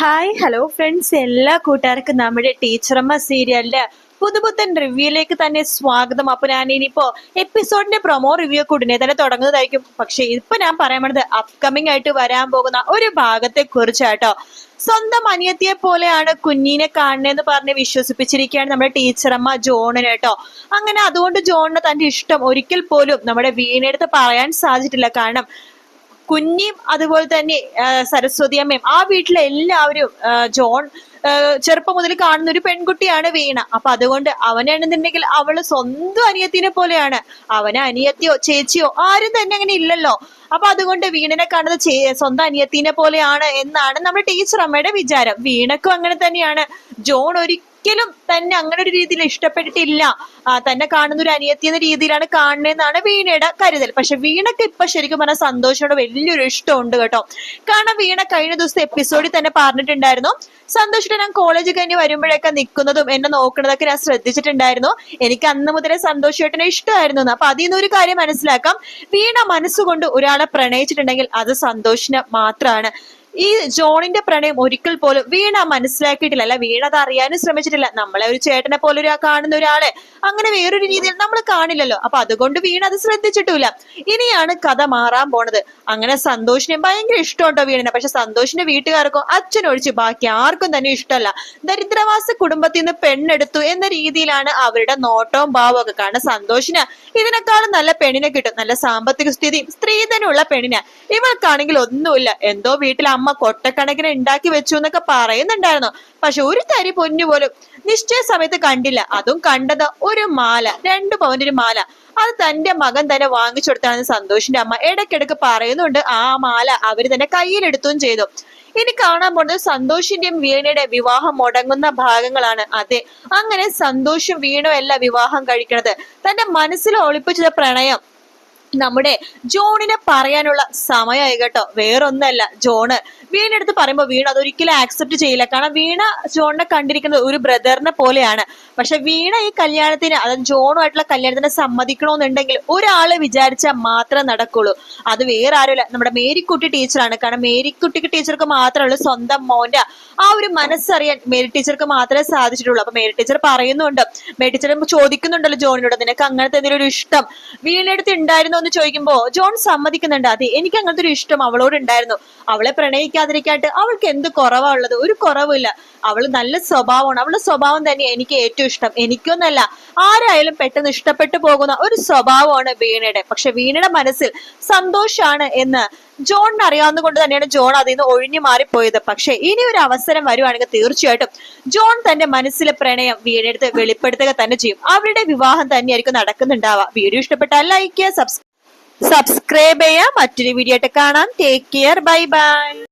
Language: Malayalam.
ഹായ് ഹലോ ഫ്രണ്ട്സ്, എല്ലാ കൂട്ടുകാർക്കും നമ്മുടെ ടീച്ചറമ്മ സീരിയലിന്റെ പുതുപുത്തൻ റിവ്യൂയിലേക്ക് തന്നെ സ്വാഗതം. അപ്പൊ ഞാൻ ഇനിയിപ്പോ എപ്പിസോഡിന്റെ പ്രൊമോ റിവ്യൂ ഒക്കെ ഉടനെ തന്നെ തുടങ്ങുന്നതായിരിക്കും. പക്ഷെ ഇപ്പൊ ഞാൻ പറയാൻ വേണ്ടത് അപ്കമിങ് ആയിട്ട് വരാൻ പോകുന്ന ഒരു ഭാഗത്തെ കുറിച്ചാട്ടോ. സ്വന്തം അനിയത്തിയെ പോലെയാണ് കുഞ്ഞിനെ കാണുന്നതെന്ന് പറഞ്ഞ് വിശ്വസിപ്പിച്ചിരിക്കുകയാണ് നമ്മുടെ ടീച്ചറമ്മ ജോണിന് കേട്ടോ. അങ്ങനെ അതുകൊണ്ട് ജോണിന് തന്റെ ഇഷ്ടം ഒരിക്കൽ പോലും നമ്മുടെ വീണെടുത്ത് പറയാൻ സാധിച്ചിട്ടില്ല. കാരണം കുഞ്ഞിയും അതുപോലെ തന്നെ സരസ്വതി അമ്മയും ആ വീട്ടിലെ എല്ലാവരും ജോൺ ചെറുപ്പം മുതൽ കാണുന്ന ഒരു പെൺകുട്ടിയാണ് വീണ. അപ്പൊ അതുകൊണ്ട് അവനാണെന്നുണ്ടെങ്കിൽ അവള് സ്വന്തം അനിയത്തിനെ പോലെയാണ്. അവന് അനിയത്തിയോ ചേച്ചിയോ ആരും തന്നെ അങ്ങനെ ഇല്ലല്ലോ. അപ്പൊ അതുകൊണ്ട് വീണനെ കാണുന്നത് സ്വന്തം അനിയത്തിനെ പോലെയാണ് എന്നാണ് നമ്മുടെ ടീച്ചർ അമ്മയുടെ വിചാരം. വീണക്കും അങ്ങനെ തന്നെയാണ്. ജോൺ ഒരിക്കലും തന്നെ അങ്ങനെ ഒരു രീതിയിൽ ഇഷ്ടപ്പെട്ടിട്ടില്ല. തന്നെ കാണുന്ന ഒരു അനിയത്തി എന്ന രീതിയിലാണ് കാണുന്നതെന്നാണ് വീണയുടെ കരുതൽ. പക്ഷെ വീണക്ക് ഇപ്പൊ ശരിക്കും പറഞ്ഞാൽ സന്തോഷോട് വലിയൊരു ഇഷ്ടമുണ്ട് കേട്ടോ. കാരണം വീണ കഴിഞ്ഞ ദിവസത്തെ എപ്പിസോഡിൽ തന്നെ പറഞ്ഞിട്ടുണ്ടായിരുന്നു, സന്തോഷിട്ട് ഞാൻ കോളേജ് കഴിഞ്ഞ് വരുമ്പോഴൊക്കെ നിൽക്കുന്നതും എന്നെ നോക്കുന്നതൊക്കെ ഞാൻ ശ്രദ്ധിച്ചിട്ടുണ്ടായിരുന്നു. എനിക്ക് അന്ന് മുതലേ സന്തോഷേട്ടനെ ഇഷ്ടമായിരുന്നു. അപ്പൊ അതിൽ നിന്ന് ഒരു കാര്യം മനസ്സിലാക്കാം, വീണ മനസ്സുകൊണ്ട് ഒരാളെ പ്രണയിച്ചിട്ടുണ്ടെങ്കിൽ അത് സന്തോഷിന് മാത്രമാണ്. ഈ ജോണിന്റെ പ്രണയം ഒരിക്കൽ പോലും വീണ മനസ്സിലാക്കിയിട്ടില്ല. അല്ല, വീണ അത് അറിയാനും ശ്രമിച്ചിട്ടില്ല. നമ്മളെ ഒരു ചേട്ടനെ പോലെ കാണുന്ന ഒരാളെ അങ്ങനെ വേറൊരു രീതിയിൽ നമ്മൾ കാണില്ലല്ലോ. അപ്പൊ അതുകൊണ്ട് വീണ അത് ശ്രദ്ധിച്ചിട്ടില്ല. ഇനിയാണ് കഥ മാറാൻ പോണത്. അങ്ങനെ സന്തോഷിനെ ഭയങ്കര ഇഷ്ടമുണ്ടോ വീണിനെ. പക്ഷെ സന്തോഷിന്റെ വീട്ടുകാർക്കോ അച്ഛനൊഴിച്ച് ബാക്കി ആർക്കും തന്നെ ഇഷ്ടമല്ല. ദരിദ്രവാസ കുടുംബത്തിൽ നിന്ന് പെണ്ണെടുത്തു എന്ന രീതിയിലാണ് അവരുടെ നോട്ടവും ഭാവവും ഒക്കെ. കാരണം സന്തോഷിന് ഇതിനേക്കാളും നല്ല പെണ്ണിനെ കിട്ടും. നല്ല സാമ്പത്തിക സ്ഥിതി, സ്ത്രീധനുള്ള പെണ്ണിനെ. ഇവൾക്കാണെങ്കിൽ ഒന്നുമില്ല. എന്തോ വീട്ടിൽ അമ്മ കൊട്ടക്കണക്കിന് ഉണ്ടാക്കി വെച്ചു എന്നൊക്കെ പറയുന്നുണ്ടായിരുന്നു. പക്ഷെ ഒരു തരി പൊന്നു പോലും നിശ്ചയ സമയത്ത് കണ്ടില്ല. അതും കണ്ടത് ഒരു മാല, 2 പവന്റെ ഒരു മാല. അത് തന്റെ മകൻ തന്നെ വാങ്ങിച്ചു കൊടുത്താണെന്ന് സന്തോഷിന്റെ അമ്മ ഇടയ്ക്കിടയ്ക്ക് പറയുന്നുണ്ട്. ആ മാല അവര് തന്നെ കയ്യിലെടുത്തും ചെയ്തു. ഇനി കാണാൻ പോകുന്നത് സന്തോഷിന്റെയും വീണയുടെ വിവാഹം മുടങ്ങുന്ന ഭാഗങ്ങളാണ്. അതെ, അങ്ങനെ സന്തോഷും വീണും അല്ല വിവാഹം കഴിക്കണത്. തന്റെ മനസ്സിൽ ഒളിപ്പിച്ചത് പ്രണയം നമ്മുടെ ജോണിനെ പറയാനുള്ള സമയമായി കേട്ടോ. വേറൊന്നല്ല, ജോണ് വീണെടുത്ത് പറയുമ്പോ വീണ അതൊരിക്കലും ആക്സെപ്റ്റ് ചെയ്യില്ല. കാരണം വീണ ജോണിനെ കണ്ടിരിക്കുന്നത് ഒരു ബ്രദറിനെ പോലെയാണ്. പക്ഷെ വീണ ഈ കല്യാണത്തിന്, അതായത് ജോണുമായിട്ടുള്ള കല്യാണത്തിന് സമ്മതിക്കണമെന്നുണ്ടെങ്കിൽ ഒരാള് വിചാരിച്ചാൽ മാത്രമേ നടക്കുള്ളൂ. അത് വേറെ ആരുമില്ല, നമ്മുടെ മേരിക്കുട്ടി ടീച്ചറാണ്. കാരണം മേരിക്കുട്ടിക്ക് ടീച്ചർക്ക് മാത്രമേ സ്വന്തം മോന്റെ ആ ഒരു മനസ്സറിയാൻ മേരി ടീച്ചർക്ക് മാത്രമേ സാധിച്ചിട്ടുള്ളൂ. അപ്പൊ മേരി ടീച്ചർ പറയുന്നുണ്ട്, മേരി ടീച്ചർ ചോദിക്കുന്നുണ്ടല്ലോ ജോണിനോട്, നിനക്ക് അങ്ങനത്തെ എന്തെങ്കിലും ഒരു ഇഷ്ടം വീണെടുത്ത് ഉണ്ടായിരുന്നു എന്ന് ചോദിക്കുമ്പോ ജോൺ സമ്മതിക്കുന്നുണ്ട്. അതെ, എനിക്ക് അങ്ങനത്തെ ഒരു ഇഷ്ടം അവളോട് ഉണ്ടായിരുന്നു. അവളെ പ്രണയിക്കാതിരിക്കാട്ട് അവൾക്ക് എന്ത് കുറവാ ഉള്ളത്? ഒരു കുറവില്ല. അവള് നല്ല സ്വഭാവമാണ്. അവളുടെ സ്വഭാവം തന്നെ എനിക്ക് ഏറ്റവും ഇഷ്ടം. എനിക്കൊന്നല്ല, ആരായാലും പെട്ടെന്ന് ഇഷ്ടപ്പെട്ടു പോകുന്ന ഒരു സ്വഭാവമാണ് വീണയുടെ. പക്ഷെ വീണയുടെ മനസ്സിൽ സന്തോഷാണ് എന്ന് ജോണിന് അറിയാവുന്ന കൊണ്ട് തന്നെയാണ് ജോൺ അതിൽ നിന്ന് ഒഴിഞ്ഞു മാറിപ്പോയത്. പക്ഷെ ഇനി ഒരു അവസരം വരുവാണെങ്കിൽ തീർച്ചയായിട്ടും ജോൺ തന്റെ മനസ്സിലെ പ്രണയം വീണെടുത്ത് വെളിപ്പെടുത്തുക തന്നെ ചെയ്യും. അവരുടെ വിവാഹം തന്നെയായിരിക്കും നടക്കുന്നുണ്ടാവുക. വീഡിയോ ഇഷ്ടപ്പെട്ടാൽ ലൈക്ക് ചെയ്യുക, സബ്സ്ക്രൈബ് ചെയ്യുക. മറ്റൊരു വീഡിയോ ആയിട്ട് കാണാം. Take care, bye bye.